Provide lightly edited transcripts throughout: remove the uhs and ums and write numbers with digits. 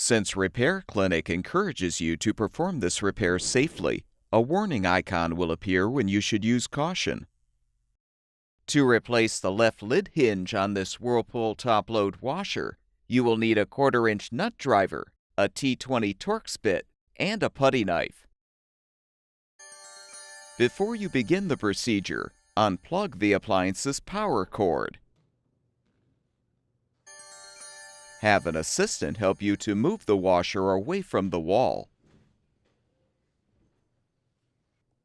Since Repair Clinic encourages you to perform this repair safely, a warning icon will appear when you should use caution. To replace the left lid hinge on this Whirlpool top-load washer, you will need a 1/4-inch nut driver, a T20 Torx bit, and a putty knife. Before you begin the procedure, unplug the appliance's power cord. Have an assistant help you to move the washer away from the wall.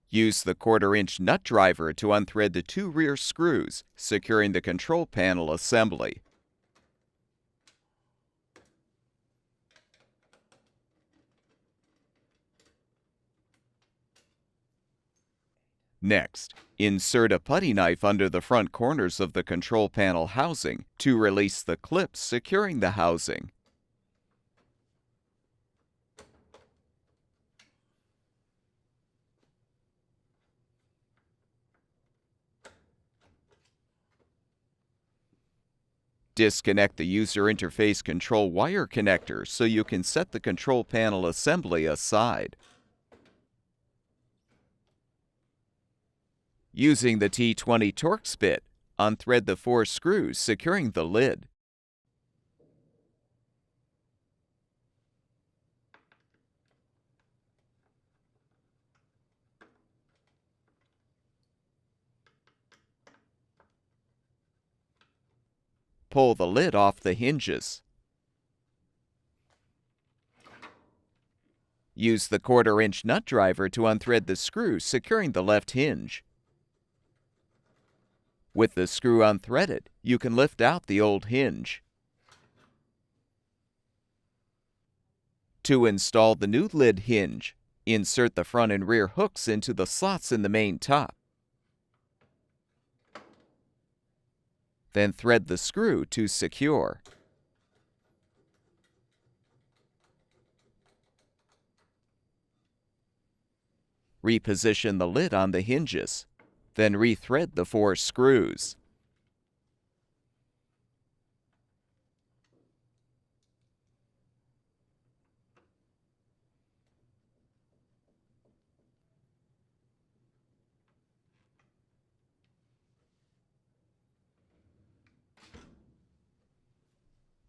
Use the 1/4-inch nut driver to unthread the 2 rear screws, securing the control panel assembly. Next, insert a putty knife under the front corners of the control panel housing to release the clips securing the housing. Disconnect the user interface control wire connector so you can set the control panel assembly aside. Using the T20 Torx bit, unthread the 4 screws securing the lid. Pull the lid off the hinges. Use the 1/4-inch nut driver to unthread the screw securing the left hinge. With the screw unthreaded, you can lift out the old hinge. To install the new lid hinge, insert the front and rear hooks into the slots in the main top. Then thread the screw to secure. Reposition the lid on the hinges. Then rethread the 4 screws.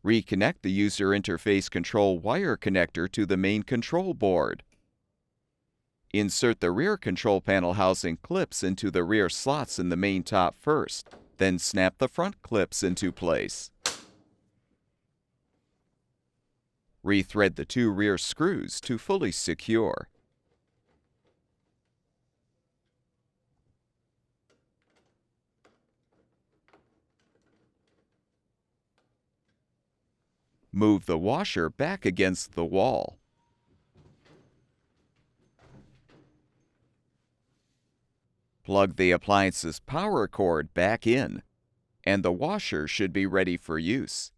Reconnect the user interface control wire connector to the main control board. Insert the rear control panel housing clips into the rear slots in the main top first, then snap the front clips into place. Rethread the 2 rear screws to fully secure. Move the washer back against the wall. Plug the appliance's power cord back in, and the washer should be ready for use.